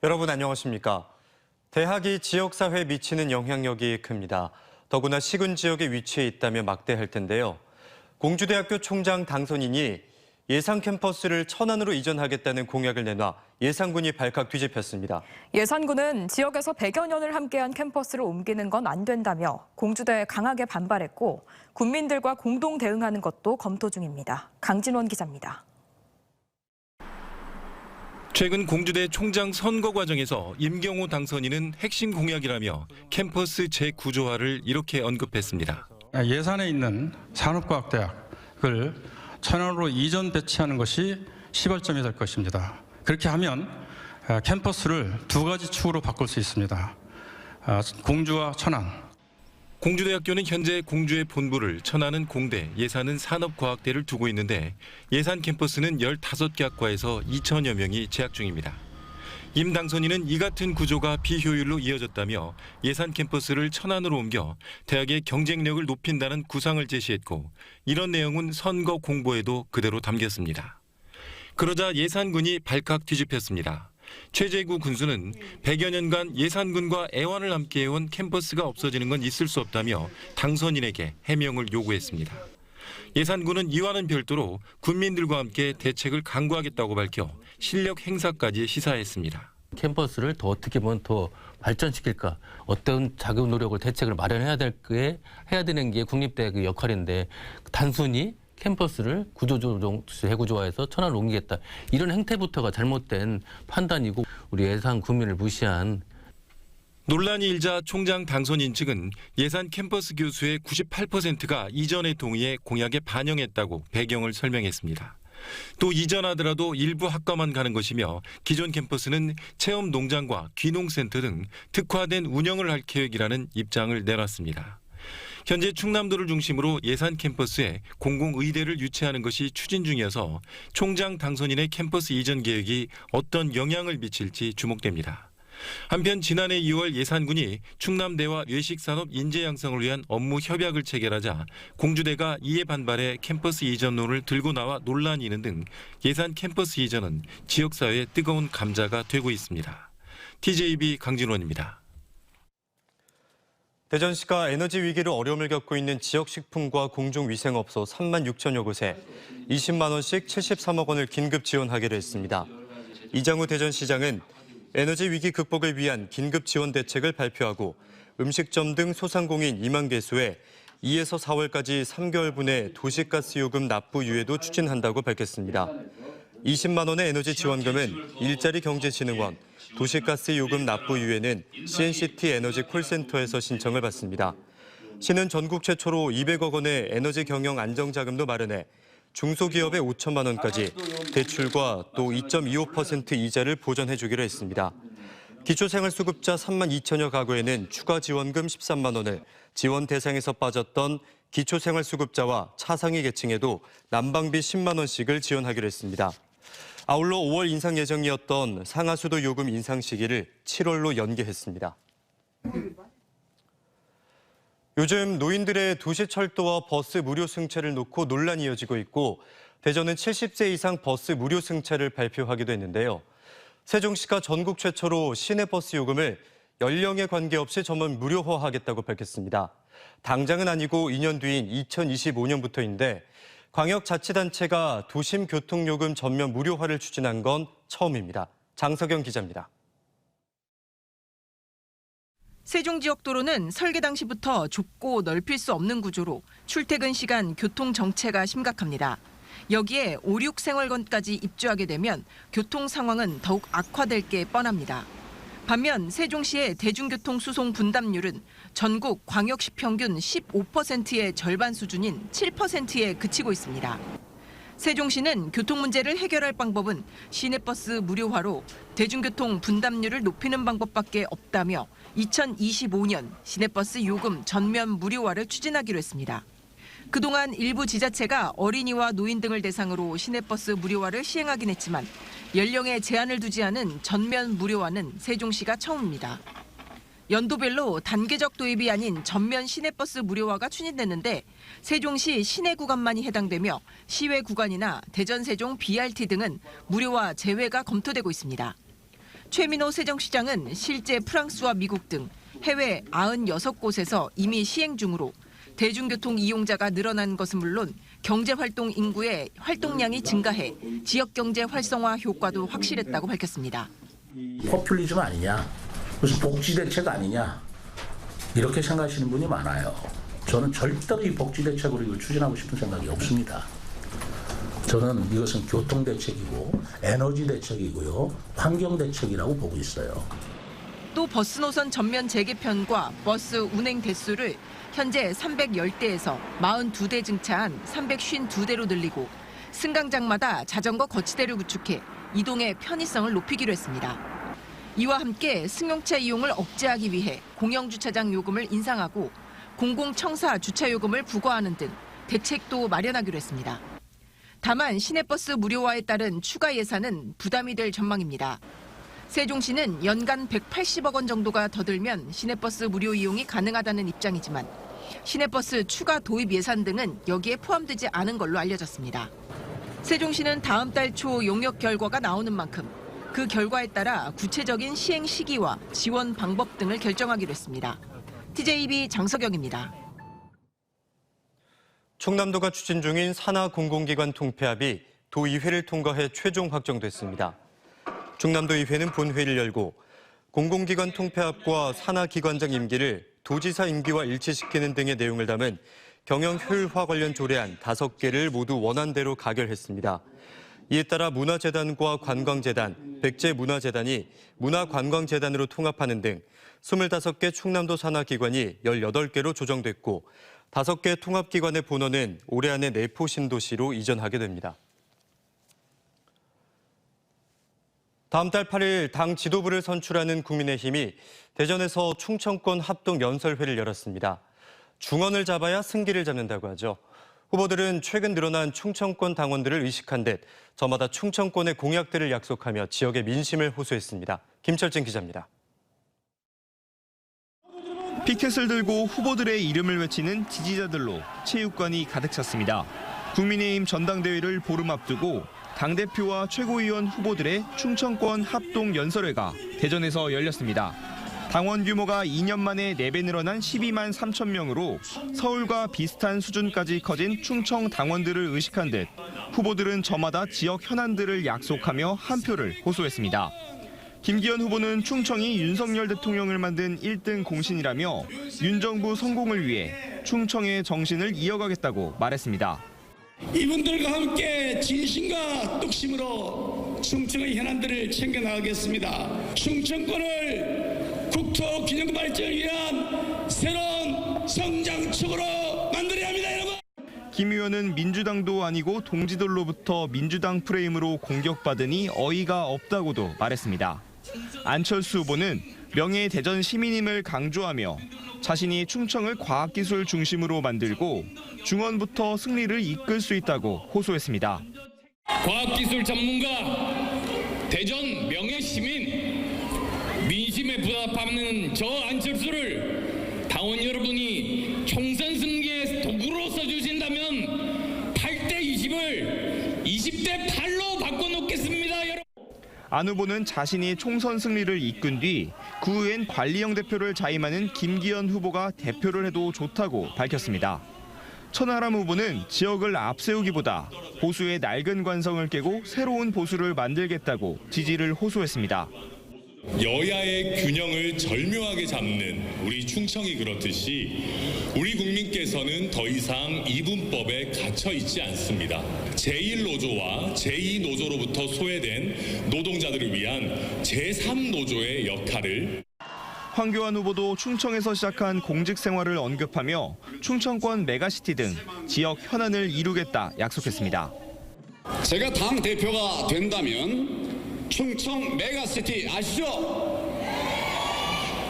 여러분 안녕하십니까? 대학이 지역사회에 미치는 영향력이 큽니다. 더구나 시군 지역에 위치해 있다면 막대할 텐데요. 공주대학교 총장 당선인이 예산 캠퍼스를 천안으로 이전하겠다는 공약을 내놔 예산군이 발칵 뒤집혔습니다. 예산군은 지역에서 100여 년을 함께한 캠퍼스를 옮기는 건 안 된다며 공주대에 강하게 반발했고 군민들과 공동 대응하는 것도 검토 중입니다. 강진원 기자입니다. 최근 공주대 총장 선거 과정에서 임경호 당선인은 핵심 공약이라며 캠퍼스 재구조화를 이렇게 언급했습니다. 예산에 있는 산업과학대학을 천안으로 이전 배치하는 것이 시발점이 될 것입니다. 그렇게 하면 캠퍼스를 두 가지 축으로 바꿀 수 있습니다. 공주와 천안. 공주대학교는 현재 공주의 본부를, 천안은 공대, 예산은 산업과학대를 두고 있는데 예산 캠퍼스는 15개 학과에서 2천여 명이 재학 중입니다. 임 당선인은 이 같은 구조가 비효율로 이어졌다며 예산 캠퍼스를 천안으로 옮겨 대학의 경쟁력을 높인다는 구상을 제시했고 이런 내용은 선거 공보에도 그대로 담겼습니다. 그러자 예산군이 발칵 뒤집혔습니다. 최재구 군수는 100여 년간 예산군과 애완을 함께해온 캠퍼스가 없어지는 건 있을 수 없다며 당선인에게 해명을 요구했습니다. 예산군은 이와는 별도로 군민들과 함께 대책을 강구하겠다고 밝혀 실력 행사까지 시사했습니다. 캠퍼스를 더 어떻게 보면 더 발전시킬까, 어떤 자금 노력을 대책을 마련해야 해야 되는 게 국립대학의 역할인데 단순히 캠퍼스를 재구조화해서 천안으로 옮기겠다. 이런 행태부터가 잘못된 판단이고 우리 예산 국민을 무시한. 논란이 일자 총장 당선인 측은 예산 캠퍼스 교수의 98%가 이전에 동의해 공약에 반영했다고 배경을 설명했습니다. 또 이전하더라도 일부 학과만 가는 것이며 기존 캠퍼스는 체험 농장과 귀농센터 등 특화된 운영을 할 계획이라는 입장을 내놨습니다. 현재 충남도를 중심으로 예산 캠퍼스에 공공의대를 유치하는 것이 추진 중이어서 총장 당선인의 캠퍼스 이전 계획이 어떤 영향을 미칠지 주목됩니다. 한편 지난해 2월 예산군이 충남대와 외식산업 인재 양성을 위한 업무 협약을 체결하자 공주대가 이에 반발해 캠퍼스 이전론을 들고 나와 논란이 있는 등 예산 캠퍼스 이전은 지역사회의 뜨거운 감자가 되고 있습니다. TJB 강진원입니다. 대전시가 에너지 위기로 어려움을 겪고 있는 지역식품과 공중위생업소 3만 6천여 곳에 20만 원씩 73억 원을 긴급 지원하기로 했습니다. 이장우 대전시장은 에너지 위기 극복을 위한 긴급 지원 대책을 발표하고 음식점 등 소상공인 2만 개소에 2에서 4월까지 3개월분의 도시가스 요금 납부 유예도 추진한다고 밝혔습니다. 20만 원의 에너지 지원금은 일자리경제진흥원, 도시가스 요금 납부 유예는 CNCT 에너지 콜센터에서 신청을 받습니다. 시는 전국 최초로 200억 원의 에너지 경영 안정자금도 마련해 중소기업에 5천만 원까지 대출과 또 2.25% 이자를 보전해주기로 했습니다. 기초생활수급자 3만 2천여 가구에는 추가 지원금 13만 원을, 지원 대상에서 빠졌던 기초생활수급자와 차상위 계층에도 난방비 10만 원씩을 지원하기로 했습니다. 아울러 5월 인상 예정이었던 상하수도 요금 인상 시기를 7월로 연기했습니다. 요즘 노인들의 도시철도와 버스 무료 승차를 놓고 논란이 이어지고 있고 대전은 70세 이상 버스 무료 승차를 발표하기도 했는데요. 세종시가 전국 최초로 시내버스 요금을 연령에 관계없이 전면 무료화하겠다고 밝혔습니다. 당장은 아니고 2년 뒤인 2025년부터인데 광역자치단체가 도심교통요금 전면 무료화를 추진한 건 처음입니다. 장석영 기자입니다. 세종지역도로는 설계 당시부터 좁고 넓힐 수 없는 구조로 출퇴근 시간 교통 정체가 심각합니다. 여기에 5, 6 생활권까지 입주하게 되면 교통 상황은 더욱 악화될 게 뻔합니다. 반면 세종시의 대중교통 수송 분담률은 전국 광역시 평균 15%의 절반 수준인 7%에 그치고 있습니다. 세종시는 교통 문제를 해결할 방법은 시내버스 무료화로 대중교통 분담률을 높이는 방법밖에 없다며 2025년 시내버스 요금 전면 무료화를 추진하기로 했습니다. 그동안 일부 지자체가 어린이와 노인 등을 대상으로 시내버스 무료화를 시행하긴 했지만 연령에 제한을 두지 않은 전면 무료화는 세종시가 처음입니다. 연도별로 단계적 도입이 아닌 전면 시내버스 무료화가 추진됐는데 세종시 시내 구간만이 해당되며 시외 구간이나 대전 세종 BRT 등은 무료화 제외가 검토되고 있습니다. 최민호 세종시장은 실제 프랑스와 미국 등 해외 96곳에서 이미 시행 중으로 대중교통 이용자가 늘어난 것은 물론 경제활동 인구의 활동량이 증가해 지역경제 활성화 효과도 확실했다고 밝혔습니다. 포퓰리즘 아니냐, 무슨 복지대책 아니냐 이렇게 생각하시는 분이 많아요. 저는 절대로 이 복지대책으로 이걸 추진하고 싶은 생각이 없습니다. 저는 이것은 교통대책이고 에너지대책이고요, 환경대책이라고 보고 있어요. 또 버스 노선 전면 재개편과 버스 운행 대수를 현재 310대에서 42대 증차한 352대로 늘리고 승강장마다 자전거 거치대를 구축해 이동의 편의성을 높이기로 했습니다. 이와 함께 승용차 이용을 억제하기 위해 공영주차장 요금을 인상하고 공공청사 주차 요금을 부과하는 등 대책도 마련하기로 했습니다. 다만 시내버스 무료화에 따른 추가 예산은 부담이 될 전망입니다. 세종시는 연간 180억 원 정도가 더 들면 시내버스 무료 이용이 가능하다는 입장이지만 시내버스 추가 도입 예산 등은 여기에 포함되지 않은 걸로 알려졌습니다. 세종시는 다음 달 초 용역 결과가 나오는 만큼 그 결과에 따라 구체적인 시행 시기와 지원 방법 등을 결정하기로 했습니다. TJB 장석영입니다. 충남도가 추진 중인 산하 공공기관 통폐합이 도의회를 통과해 최종 확정됐습니다. 충남도의회는 본회의를 열고 공공기관 통폐합과 산하기관장 임기를 도지사 임기와 일치시키는 등의 내용을 담은 경영 효율화 관련 조례안 5개를 모두 원안대로 가결했습니다. 이에 따라 문화재단과 관광재단, 백제문화재단이 문화관광재단으로 통합하는 등 25개 충남도 산하기관이 18개로 조정됐고 5개 통합기관의 본원은 올해 안에 내포 신도시로 이전하게 됩니다. 다음 달 8일 당 지도부를 선출하는 국민의힘이 대전에서 충청권 합동 연설회를 열었습니다. 중원을 잡아야 승기를 잡는다고 하죠. 후보들은 최근 늘어난 충청권 당원들을 의식한 듯 저마다 충청권의 공약들을 약속하며 지역의 민심을 호소했습니다. 김철진 기자입니다. 피켓을 들고 후보들의 이름을 외치는 지지자들로 체육관이 가득 찼습니다. 국민의힘 전당대회를 보름 앞두고 당대표와 최고위원 후보들의 충청권 합동 연설회가 대전에서 열렸습니다. 당원 규모가 2년 만에 4배 늘어난 12만 3천 명으로 서울과 비슷한 수준까지 커진 충청 당원들을 의식한 듯 후보들은 저마다 지역 현안들을 약속하며 한 표를 호소했습니다. 김기현 후보는 충청이 윤석열 대통령을 만든 1등 공신이라며 윤 정부 성공을 위해 충청의 정신을 이어가겠다고 말했습니다. 이분들과 함께 진심과 뚝심으로 충청의 현안들을 챙겨나가겠습니다. 충청권을 국토 균형 발전을 위한 새로운 성장축으로 만들어야 합니다, 여러분. 김 의원은 민주당도 아니고 동지들로부터 민주당 프레임으로 공격받으니 어이가 없다고도 말했습니다. 안철수 후보는 명예 대전 시민임을 강조하며 자신이 충청을 과학기술 중심으로 만들고 중원부터 승리를 이끌 수 있다고 호소했습니다. 과학기술 전문가, 대전 명예시민, 민심에 부합하는 저 안철수를 당원 여러분이 총선 승리의 도구로 써주신다면 8대 20을 20대 8로 바꿔놓겠습니다, 여러분. 안 후보는 자신이 총선 승리를 이끈 뒤 구의회 관리형 대표를 자임하는 김기현 후보가 대표를 해도 좋다고 밝혔습니다. 천하람 후보는 지역을 앞세우기보다 보수의 낡은 관성을 깨고 새로운 보수를 만들겠다고 지지를 호소했습니다. 여야의 균형을 절묘하게 잡는 우리 충청이 그렇듯이 우리 국민께서는 더 이상 이분법에 갇혀 있지 않습니다. 제1노조와 제2노조로부터 소외된 노동자들을 위한 제3노조의 역할을 황교안 후보도 충청에서 시작한 공직 생활을 언급하며 충청권 메가시티 등 지역 현안을 이루겠다 약속했습니다. 제가 당 대표가 된다면 충청 메가시티 아시죠?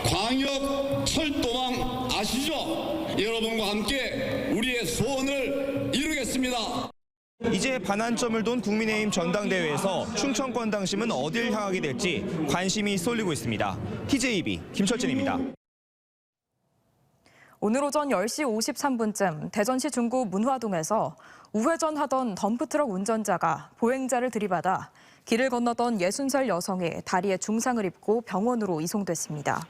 광역 철도망 아시죠? 여러분과 함께 우리의 소원을 이루겠습니다. 이제 반환점을 돈 국민의힘 전당대회에서 충청권 당심은 어딜 향하게 될지 관심이 쏠리고 있습니다. TJB 김철진입니다. 오늘 오전 10시 53분쯤 대전시 중구 문화동에서 우회전하던 덤프트럭 운전자가 보행자를 들이받아 길을 건너던 60살 여성이 다리에 중상을 입고 병원으로 이송됐습니다.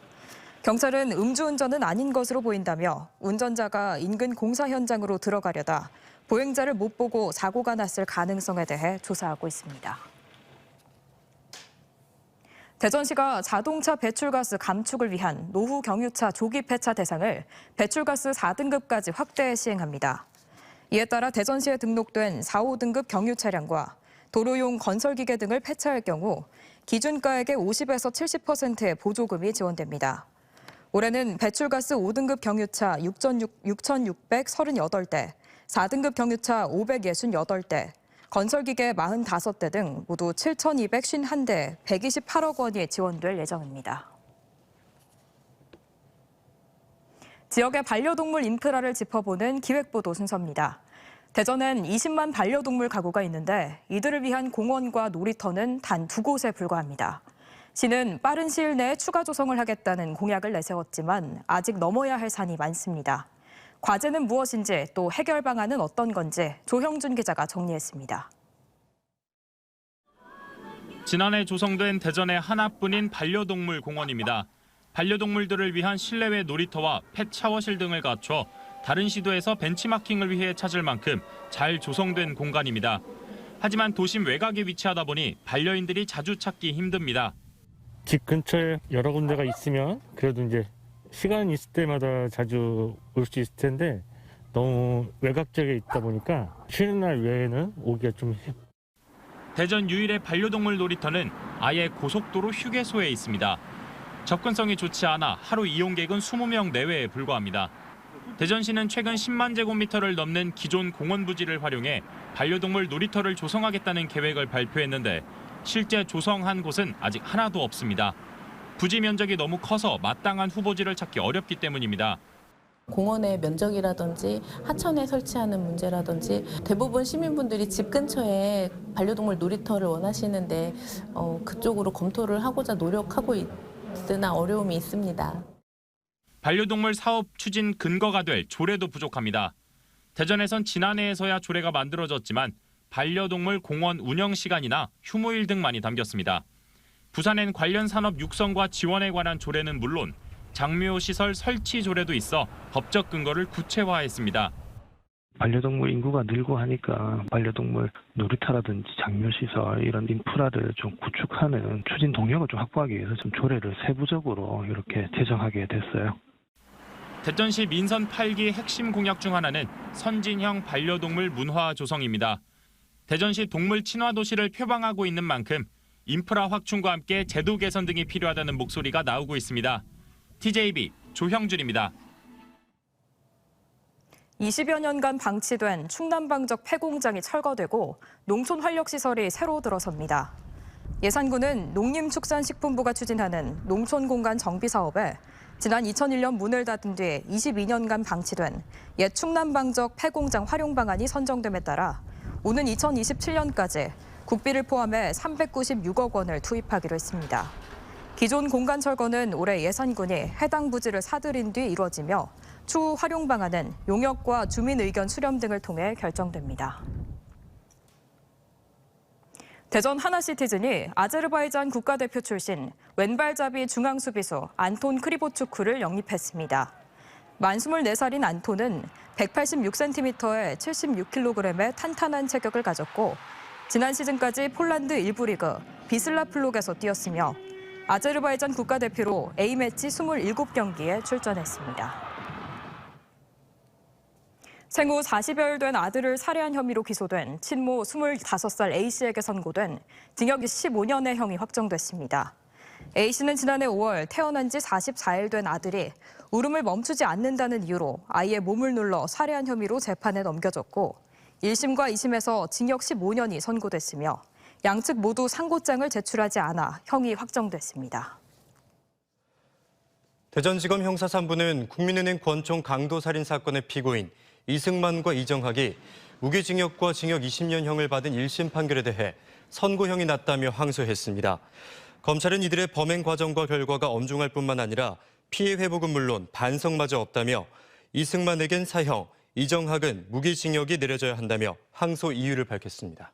경찰은 음주운전은 아닌 것으로 보인다며 운전자가 인근 공사 현장으로 들어가려다 보행자를 못 보고 사고가 났을 가능성에 대해 조사하고 있습니다. 대전시가 자동차 배출가스 감축을 위한 노후 경유차 조기 폐차 대상을 배출가스 4등급까지 확대 시행합니다. 이에 따라 대전시에 등록된 4, 5등급 경유 차량과 도로용 건설기계 등을 폐차할 경우 기준가액의 50에서 70%의 보조금이 지원됩니다. 올해는 배출가스 5등급 경유차 6,638대, 4등급 경유차 568대, 건설기계 45대 등 모두 7,251대 128억 원이 지원될 예정입니다. 지역의 반려동물 인프라를 짚어보는 기획보도 순서입니다. 대전엔 20만 반려동물 가구가 있는데 이들을 위한 공원과 놀이터는 단 2곳에 불과합니다. 시는 빠른 시일 내에 추가 조성을 하겠다는 공약을 내세웠지만 아직 넘어야 할 산이 많습니다. 과제는 무엇인지 또 해결 방안은 어떤 건지 조형준 기자가 정리했습니다. 지난해 조성된 대전의 하나뿐인 반려동물 공원입니다. 반려동물들을 위한 실내외 놀이터와 펫 샤워실 등을 갖춰 다른 시도에서 벤치마킹을 위해 찾을 만큼 잘 조성된 공간입니다. 하지만 도심 외곽에 위치하다 보니 반려인들이 자주 찾기 힘듭니다. 집 근처에 여러 군데가 있으면 그래도 이제 시간 있을 때마다 자주 올 수 있을 텐데 너무 외곽적에 있다 보니까 쉬는 날 외에는 오기가 좀 대전 유일의 반려동물 놀이터는 아예 고속도로 휴게소에 있습니다. 접근성이 좋지 않아 하루 이용객은 20명 내외에 불과합니다. 대전시는 최근 10만 제곱미터를 넘는 기존 공원 부지를 활용해 반려동물 놀이터를 조성하겠다는 계획을 발표했는데 실제 조성한 곳은 아직 하나도 없습니다. 부지 면적이 너무 커서 마땅한 후보지를 찾기 어렵기 때문입니다. 공원의 면적이라든지 하천에 설치하는 문제라든지 대부분 시민분들이 집 근처에 반려동물 놀이터를 원하시는데 그쪽으로 검토를 하고자 노력하고 있으나 어려움이 있습니다. 반려동물 사업 추진 근거가 될 조례도 부족합니다. 대전에선 지난해에서야 조례가 만들어졌지만 반려동물 공원 운영 시간이나 휴무일 등만이 담겼습니다. 부산엔 관련 산업 육성과 지원에 관한 조례는 물론 장묘 시설 설치 조례도 있어 법적 근거를 구체화했습니다. 반려동물 인구가 늘고 하니까 반려동물 놀이터라든지 장묘시설 이런 인프라를 좀 구축하는 추진 동력을 좀 확보하기 위해서 좀 조례를 세부적으로 이렇게 제정하게 됐어요. 대전시 민선 8기 핵심 공약 중 하나는 선진형 반려동물 문화 조성입니다. 대전시 동물 친화 도시를 표방하고 있는 만큼 인프라 확충과 함께 제도 개선 등이 필요하다는 목소리가 나오고 있습니다. TJB 조형준입니다. 20여 년간 방치된 충남방적 폐공장이 철거되고 농촌 활력시설이 새로 들어섭니다. 예산군은 농림축산식품부가 추진하는 농촌공간 정비 사업에 지난 2001년 문을 닫은 뒤 22년간 방치된 옛 충남방적 폐공장 활용 방안이 선정됨에 따라 오는 2027년까지 국비를 포함해 396억 원을 투입하기로 했습니다. 기존 공간 철거는 올해 예산군이 해당 부지를 사들인 뒤 이루어지며 추후 활용 방안은 용역과 주민 의견 수렴 등을 통해 결정됩니다. 대전 하나시티즌이 아제르바이잔 국가대표 출신 왼발잡이 중앙수비수 안톤 크리보추크를 영입했습니다. 만 24살인 안톤은 186cm에 76kg의 탄탄한 체격을 가졌고 지난 시즌까지 폴란드 1부 리그 비슬라플록에서 뛰었으며 아제르바이잔 국가대표로 A매치 27경기에 출전했습니다. 생후 40여일 된 아들을 살해한 혐의로 기소된 친모 25살 A씨에게 선고된 징역 15년의 형이 확정됐습니다. A씨는 지난해 5월 태어난 지 44일 된 아들이 울음을 멈추지 않는다는 이유로 아이의 몸을 눌러 살해한 혐의로 재판에 넘겨졌고 1심과 2심에서 징역 15년이 선고됐으며 양측 모두 상고장을 제출하지 않아 형이 확정됐습니다. 대전지검 형사 3부는 국민은행 권총 강도살인 사건의 피고인 이승만과 이정학이 무기징역과 징역 20년형을 받은 1심 판결에 대해 선고형이 낮다며 항소했습니다. 검찰은 이들의 범행 과정과 결과가 엄중할 뿐만 아니라 피해 회복은 물론 반성마저 없다며 이승만에겐 사형, 이정학은 무기징역이 내려져야 한다며 항소 이유를 밝혔습니다.